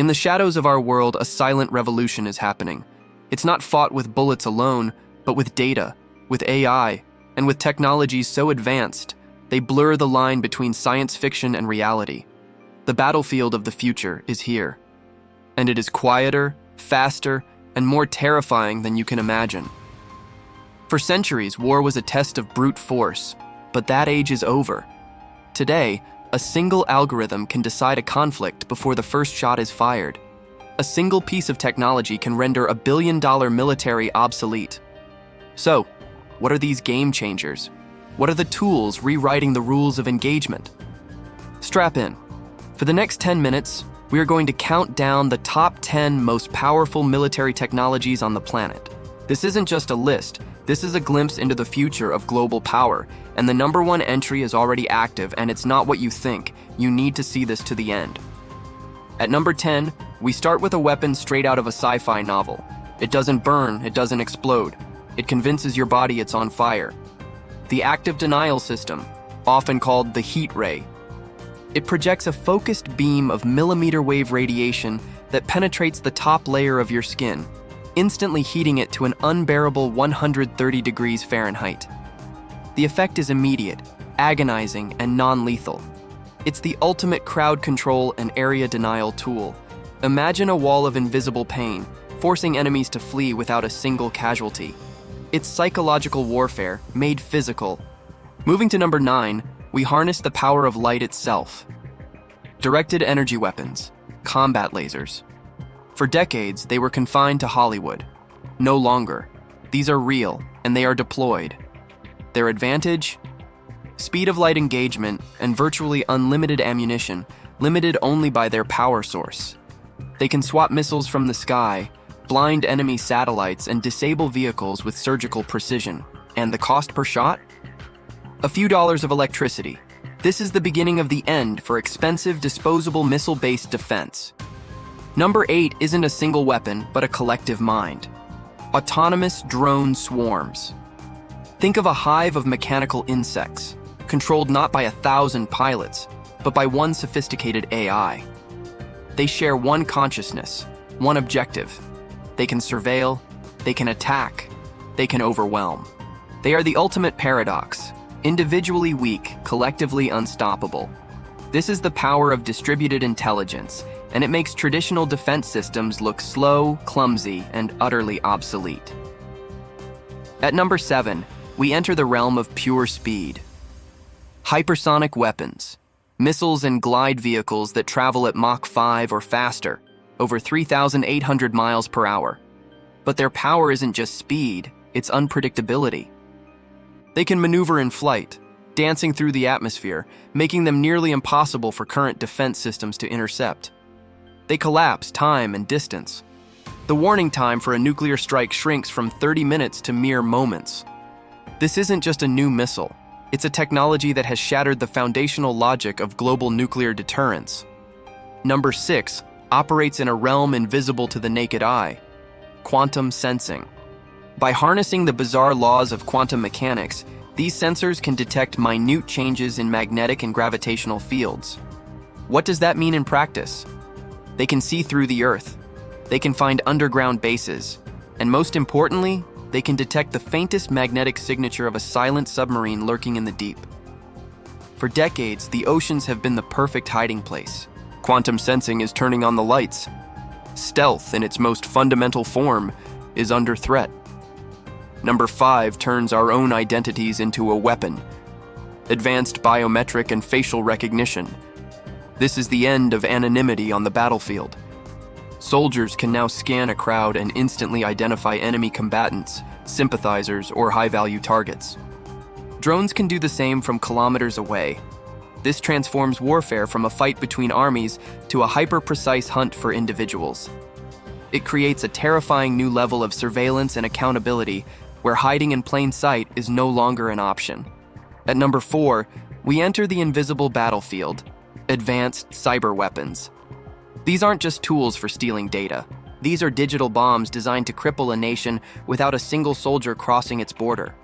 In the shadows of our world, a silent revolution is happening. It's not fought with bullets alone, but with data, with AI, and with technologies so advanced, they blur the line between science fiction and reality. The battlefield of the future is here. And it is quieter, faster, and more terrifying than you can imagine. For centuries, war was a test of brute force, but that age is over. Today, a single algorithm can decide a conflict before the first shot is fired. A single piece of technology can render a billion-dollar military obsolete. So, what are these game changers? What are the tools rewriting the rules of engagement? Strap in. For the next 10 minutes, we are going to count down the top 10 most powerful military technologies on the planet. This isn't just a list, this is a glimpse into the future of global power, and the number one entry is already active, and it's not what you think. You need to see this to the end. At number 10, we start with a weapon straight out of a sci-fi novel. It doesn't burn, it doesn't explode. It convinces your body it's on fire. The active denial system, often called the heat ray. It projects a focused beam of millimeter wave radiation that penetrates the top layer of your skin, instantly heating it to an unbearable 130 degrees Fahrenheit. The effect is immediate, agonizing, and non-lethal. It's the ultimate crowd control and area denial tool. Imagine a wall of invisible pain, forcing enemies to flee without a single casualty. It's psychological warfare, made physical. Moving to number 9, we harness the power of light itself. Directed energy weapons, combat lasers. For decades, they were confined to Hollywood. No longer. These are real, and they are deployed. Their advantage? Speed of light engagement and virtually unlimited ammunition, limited only by their power source. They can swap missiles from the sky, blind enemy satellites, and disable vehicles with surgical precision. And the cost per shot? A few dollars of electricity. This is the beginning of the end for expensive disposable missile-based defense. Number 8 isn't a single weapon, but a collective mind. Autonomous drone swarms. Think of a hive of mechanical insects, controlled not by 1,000 pilots, but by one sophisticated AI. They share one consciousness, one objective. They can surveil, they can attack, they can overwhelm. They are the ultimate paradox, individually weak, collectively unstoppable. This is the power of distributed intelligence, and it makes traditional defense systems look slow, clumsy, and utterly obsolete. At number 7, we enter the realm of pure speed. Hypersonic weapons, missiles and glide vehicles that travel at Mach 5 or faster, over 3,800 miles per hour. But their power isn't just speed, it's unpredictability. They can maneuver in flight, dancing through the atmosphere, making them nearly impossible for current defense systems to intercept. They collapse time and distance. The warning time for a nuclear strike shrinks from 30 minutes to mere moments. This isn't just a new missile. It's a technology that has shattered the foundational logic of global nuclear deterrence. Number 6 operates in a realm invisible to the naked eye: quantum sensing. By harnessing the bizarre laws of quantum mechanics, these sensors can detect minute changes in magnetic and gravitational fields. What does that mean in practice? They can see through the Earth. They can find underground bases. And most importantly, they can detect the faintest magnetic signature of a silent submarine lurking in the deep. For decades, the oceans have been the perfect hiding place. Quantum sensing is turning on the lights. Stealth, in its most fundamental form, is under threat. Number 5 turns our own identities into a weapon. Advanced biometric and facial recognition. This is the end of anonymity on the battlefield. Soldiers can now scan a crowd and instantly identify enemy combatants, sympathizers, or high-value targets. Drones can do the same from kilometers away. This transforms warfare from a fight between armies to a hyper-precise hunt for individuals. It creates a terrifying new level of surveillance and accountability where hiding in plain sight is no longer an option. At number 4, we enter the invisible battlefield: advanced cyber weapons. These aren't just tools for stealing data. These are digital bombs designed to cripple a nation without a single soldier crossing its border.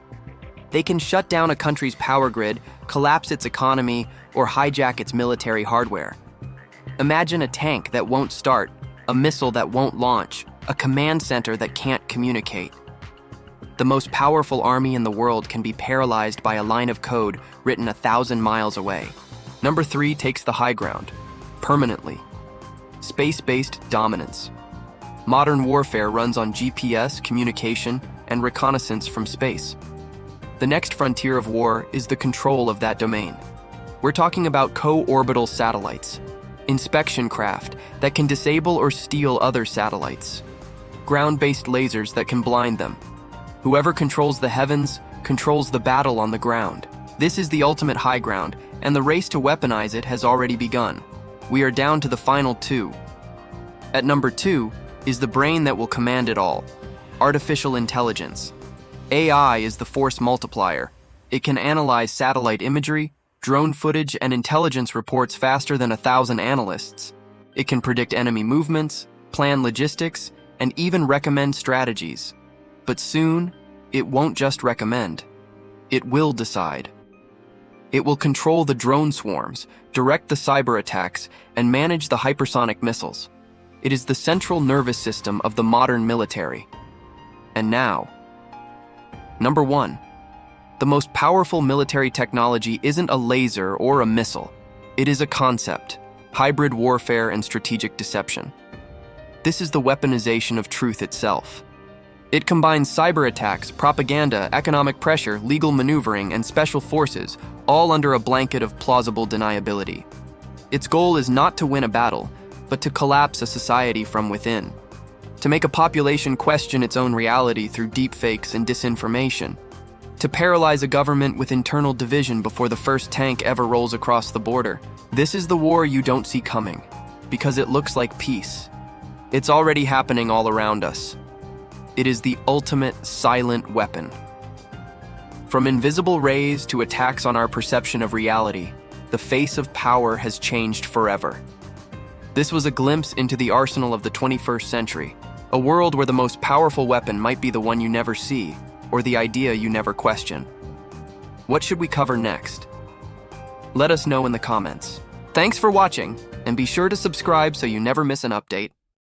They can shut down a country's power grid, collapse its economy, or hijack its military hardware. Imagine a tank that won't start, a missile that won't launch, a command center that can't communicate. The most powerful army in the world can be paralyzed by a line of code written 1,000 miles away. Number 3 takes the high ground, permanently. Space-based dominance. Modern warfare runs on GPS, communication, and reconnaissance from space. The next frontier of war is the control of that domain. We're talking about co-orbital satellites, inspection craft that can disable or steal other satellites, ground-based lasers that can blind them. Whoever controls the heavens controls the battle on the ground. This is the ultimate high ground, and the race to weaponize it has already begun. We are down to the final 2. At number 2 is the brain that will command it all, artificial intelligence. AI is the force multiplier. It can analyze satellite imagery, drone footage, and intelligence reports faster than 1,000 analysts. It can predict enemy movements, plan logistics, and even recommend strategies. But soon, it won't just recommend. It will decide. It will control the drone swarms, direct the cyber attacks, and manage the hypersonic missiles. It is the central nervous system of the modern military. And now, number 1. The most powerful military technology isn't a laser or a missile. It is a concept, hybrid warfare and strategic deception. This is the weaponization of truth itself. It combines cyber attacks, propaganda, economic pressure, legal maneuvering, and special forces, all under a blanket of plausible deniability. Its goal is not to win a battle, but to collapse a society from within. To make a population question its own reality through deepfakes and disinformation. To paralyze a government with internal division before the first tank ever rolls across the border. This is the war you don't see coming, because it looks like peace. It's already happening all around us. It is the ultimate silent weapon. From invisible rays to attacks on our perception of reality, the face of power has changed forever. This was a glimpse into the arsenal of the 21st century, a world where the most powerful weapon might be the one you never see, or the idea you never question. What should we cover next? Let us know in the comments. Thanks for watching, and be sure to subscribe so you never miss an update.